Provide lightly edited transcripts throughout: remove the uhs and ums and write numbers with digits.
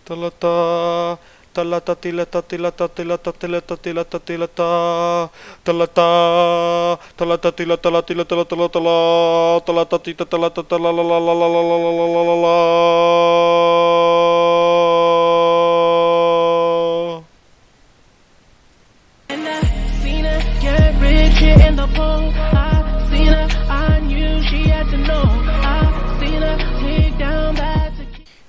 Talata, talata tilata tilata tilata tilata tilata tilata talata talata tilata la tilata la talata la talata tita talata la la la la la la la la la la. And I seen her get rich in the pool. I seen her, I knew she had to know. I seen her take down that.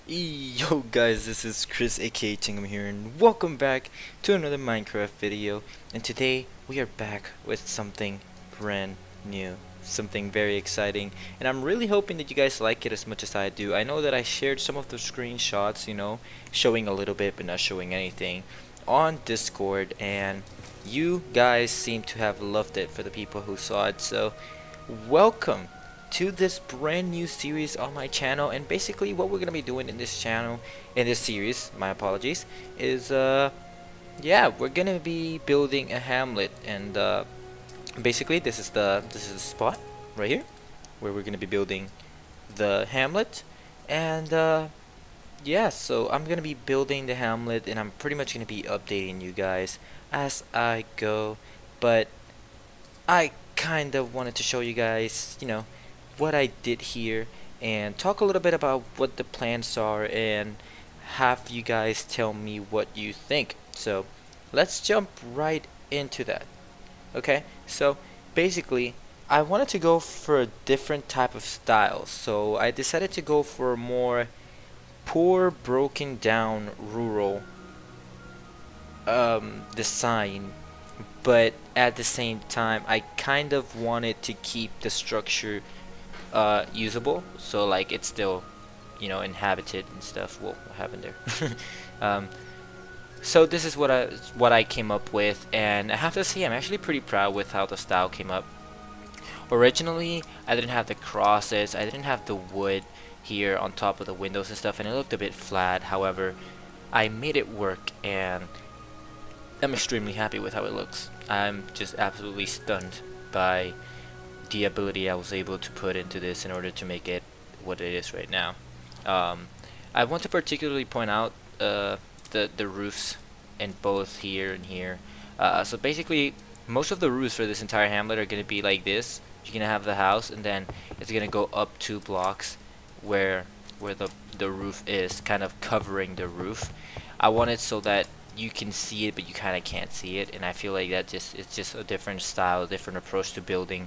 Yo guys, this is Chris aka Tingum here, and welcome back to another Minecraft video. And today we are back with something brand new, something very exciting, and I'm really hoping that you guys like it as much as I do. I know that I shared some of the screenshots, you know, showing a little bit but not showing anything on Discord, and you guys seem to have loved it for the people who saw it. So welcome to this brand new series on my channel. And basically what we're gonna be doing in this series, my apologies, is yeah, we're gonna be building a hamlet. And basically this is the spot right here where we're gonna be building the hamlet. And yeah, so I'm gonna be building the hamlet, and I'm pretty much gonna be updating you guys as I go. But I kind of wanted to show you guys, you know, what I did here, and talk a little bit about what the plans are, and have you guys tell me what you think. So let's jump right into that. Okay, so basically I wanted to go for a different type of style, so I decided to go for a more poor, broken down, rural design. But at the same time, I kind of wanted to keep the structure usable, so like it's still, you know, inhabited and stuff. Whoa, what happened there? So this is what I came up with, and I have to say I'm actually pretty proud with how the style came up. Originally I didn't have the crosses, I didn't have the wood here on top of the windows and stuff, and it looked a bit flat. However, I made it work, and I'm extremely happy with how it looks. I'm just absolutely stunned by the ability I was able to put into this in order to make it what it is right now. I want to particularly point out the roofs in both here and here. So basically most of the roofs for this entire hamlet are going to be like this. You're going to have the house, and then it's going to go up 2 blocks where the roof is, kind of covering the roof. I want it so that you can see it but you kind of can't see it, and I feel like that it's just a different style, a different approach to building.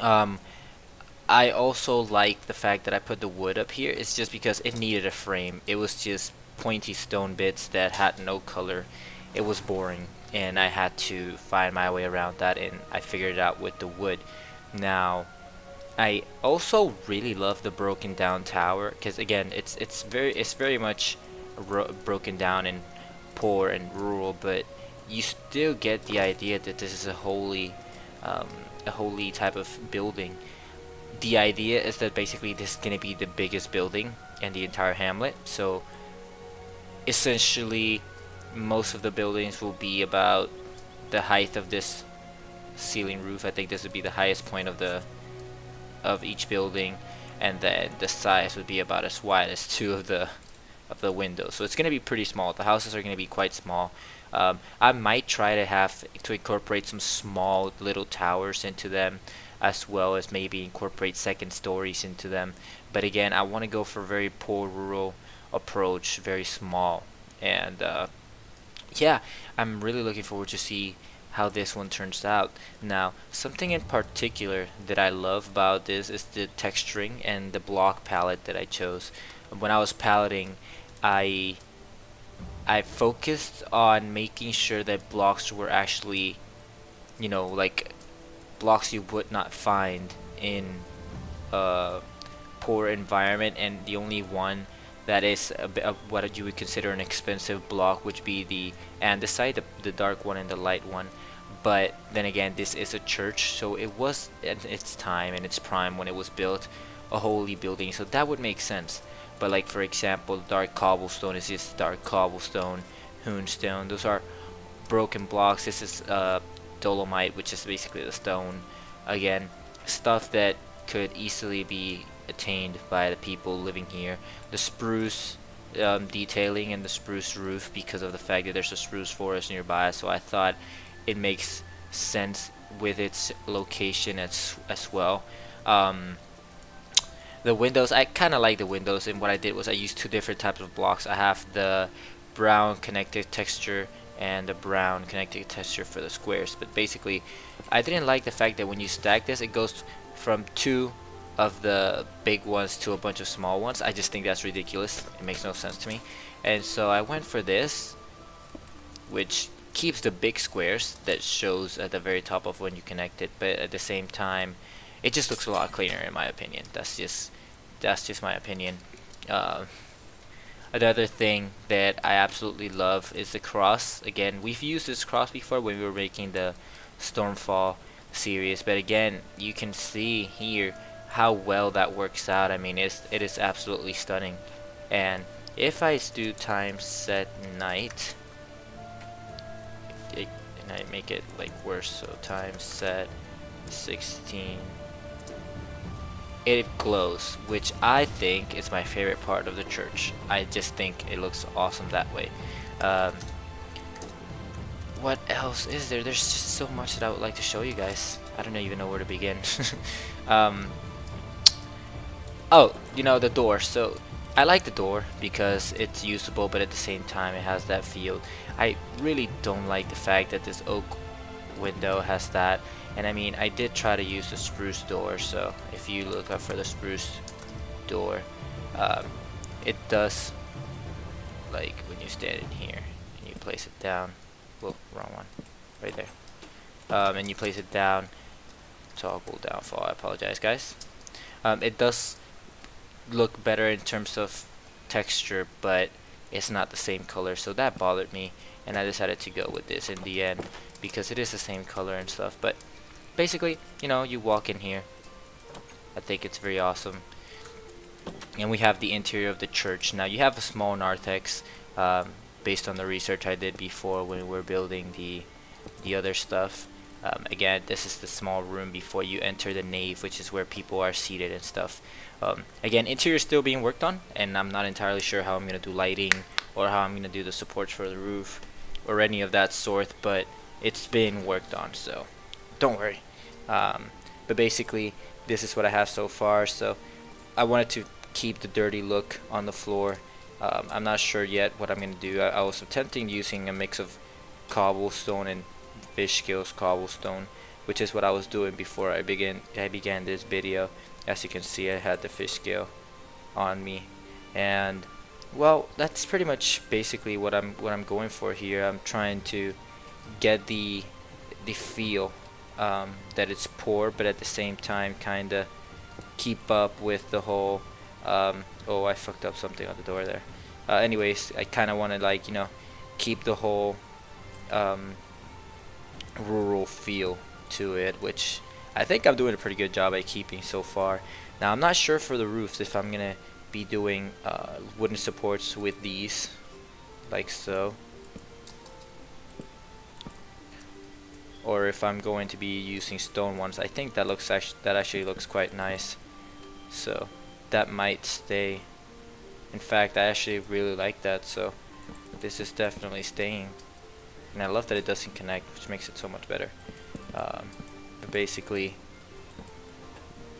I also like the fact that I put the wood up here. It's just because it needed a frame. It was just pointy stone bits that had no color. It was boring, and I had to find my way around that, and I figured it out with the wood. Now I also really love the broken down tower, because again it's very much broken down and poor and rural, but you still get the idea that this is a holy type of building. The idea is that basically this is going to be the biggest building in the entire hamlet, so essentially most of the buildings will be about the height of this ceiling roof. I think this would be the highest point of each building, and then the size would be about as wide as 2 of the windows. So it's going to be pretty small. The houses are going to be quite small. I might try to incorporate some small little towers into them, as well as maybe incorporate second stories into them. But again, I want to go for a very poor rural approach, very small. And yeah, I'm really looking forward to see how this one turns out. Now, something in particular that I love about this is the texturing and the block palette that I chose. When I was paletting, I focused on making sure that blocks were actually, you know, like blocks you would not find in a poor environment, and the only one that is a bit of what you would consider an expensive block would be the andesite, the dark one and the light one. But then again, this is a church, so it was at its time and its prime when it was built, a holy building, so that would make sense. But like for example, dark cobblestone is just dark cobblestone, hewnstone, those are broken blocks. This is dolomite, which is basically the stone. Again, stuff that could easily be attained by the people living here. The spruce detailing in the spruce roof because of the fact that there's a spruce forest nearby, so I thought it makes sense with its location as well. The windows, I kind of like the windows, and what I did was I used two different types of blocks. I have the brown connective texture and the brown connective texture for the squares, but basically I didn't like the fact that when you stack this, it goes from two of the big ones to a bunch of small ones. I just think that's ridiculous. It makes no sense to me, and so I went for this, which keeps the big squares that shows at the very top of when you connect it, but at the same time it just looks a lot cleaner in my opinion. That's just my opinion. Another thing that I absolutely love is the cross. Again, we've used this cross before when we were making the Stormfall series, but again, you can see here how well that works out. I mean, it is absolutely stunning. And if I do time set night, and I make it like worse, so time set 16, it glows, which I think is my favorite part of the church. I just think it looks awesome that way. What else is there? There's just so much that I would like to show you guys. I don't even know where to begin. Oh, you know, the door. So I like the door because it's usable, but at the same time it has that feel. I really don't like the fact that this oak window has that. And I mean, I did try to use the spruce door, so if you look up for the spruce door, it does, like when you stand in here and you place it down, well, wrong one, right there, and you place it down, toggle downfall, I apologize guys, it does look better in terms of texture, but it's not the same color, so that bothered me, and I decided to go with this in the end because it is the same color and stuff. But basically, you know, you walk in here, I think it's very awesome. And we have the interior of the church. Now you have a small narthex, based on the research I did before when we were building the other stuff. Again, this is the small room before you enter the nave, which is where people are seated and stuff. Again, interior is still being worked on, and I'm not entirely sure how I'm going to do lighting or how I'm going to do the supports for the roof or any of that sort, but it's being worked on, so don't worry. But basically, this is what I have so far. So I wanted to keep the dirty look on the floor. I'm not sure yet what I'm going to do. I was attempting using a mix of cobblestone and fish scales cobblestone, which is what I was doing before I began this video. As you can see, I had the fish scale on me, and well, that's pretty much basically what I'm going for here. I'm trying to get the feel that it's poor, but at the same time kind of keep up with the whole oh, I fucked up something on the door there. Anyways, I kind of want to, like, you know, keep the whole rural feel to it, which I think I'm doing a pretty good job at keeping so far. Now I'm not sure for the roofs if I'm gonna be doing wooden supports with these, like so, or if I'm going to be using stone ones. I think that actually looks quite nice, so that might stay. In fact, I actually really like that, so this is definitely staying, and I love that it doesn't connect, which makes it so much better. But basically,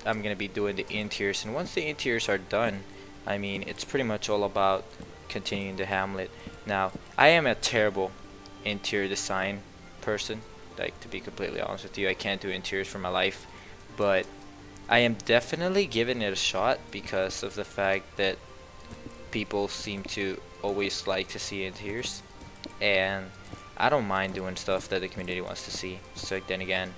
I'm gonna be doing the interiors, and once the interiors are done, I mean, it's pretty much all about continuing the Hamlet. Now, I am a terrible interior design person, like, to be completely honest with you. I can't do interiors for my life, but I am definitely giving it a shot because of the fact that people seem to always like to see interiors, and I don't mind doing stuff that the community wants to see. So then again,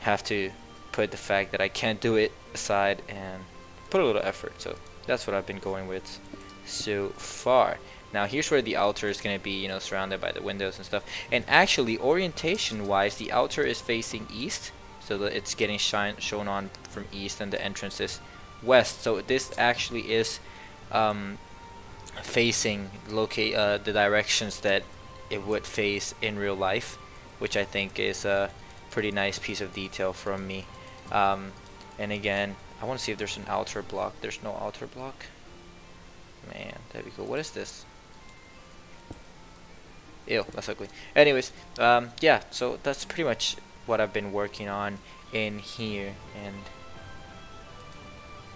have to put the fact that I can't do it aside and put a little effort. So that's what I've been going with so far. Now here's where the altar is going to be, you know, surrounded by the windows and stuff. And actually, orientation wise, the altar is facing east, so that it's getting shown on from east, and the entrance is west. So this actually is facing the directions that it would face in real life, which I think is a pretty nice piece of detail from me. And again, I want to see if there's an altar block. There's no altar block. Man, that'd be cool. What is this? Ew, that's ugly. Anyways, yeah, so that's pretty much what I've been working on in here, and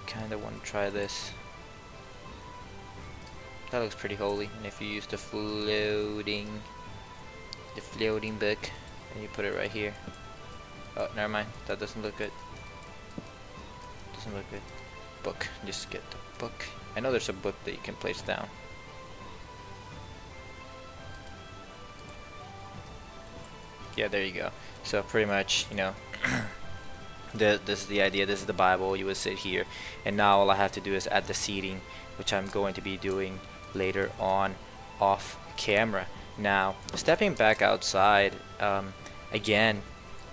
kind of want to try this. That looks pretty holy. And if you use the floating book, and you put it right here. Oh, never mind. That doesn't look good. Doesn't look good. Book. Just get the book. I know there's a book that you can place down. Yeah, there you go. So pretty much, you know, this is the idea. This is the Bible. You would sit here, and now all I have to do is add the seating, which I'm going to be doing later on off camera. Now, stepping back outside, again,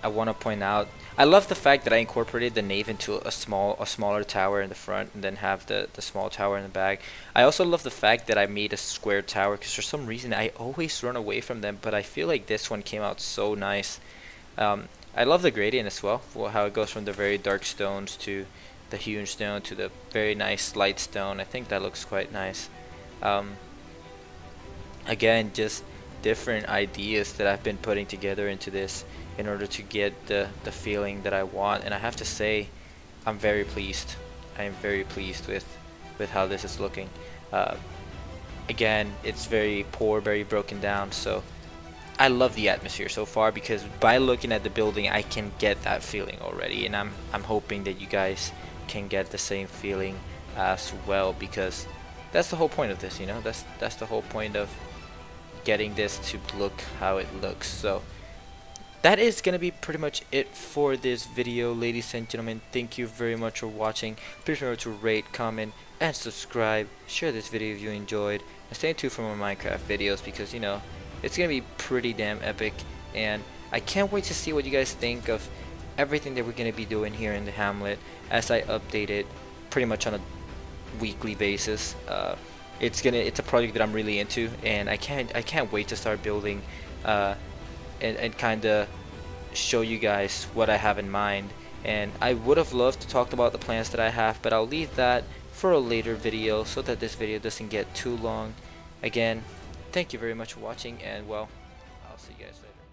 I want to point out, I love the fact that I incorporated the nave into a smaller tower in the front, and then have the small tower in the back. I also love the fact that I made a square tower, because for some reason I always run away from them, but I feel like this one came out so nice. I love the gradient as well, how it goes from the very dark stones to the hewn stone to the very nice light stone. I think that looks quite nice. Again, just different ideas that I've been putting together into this in order to get the feeling that I want, and I have to say I'm very pleased. I am very pleased with how this is looking. Again, it's very poor, very broken down, so I love the atmosphere so far, because by looking at the building I can get that feeling already, and I'm hoping that you guys can get the same feeling as well, because that's the whole point of this, you know. That's the whole point of getting this to look how it looks. So that is gonna be pretty much it for this video, ladies and gentlemen. Thank you very much for watching. Please remember to rate, comment, and subscribe. Share this video if you enjoyed, and stay tuned for more Minecraft videos, because, you know, it's gonna be pretty damn epic, and I can't wait to see what you guys think of everything that we're gonna be doing here in the Hamlet as I update it pretty much on a weekly basis. It's a project that I'm really into, and I can't wait to start building and kind of show you guys what I have in mind. And I would have loved to talk about the plans that I have, but I'll leave that for a later video so that this video doesn't get too long. Again, thank you very much for watching, and well, I'll see you guys later.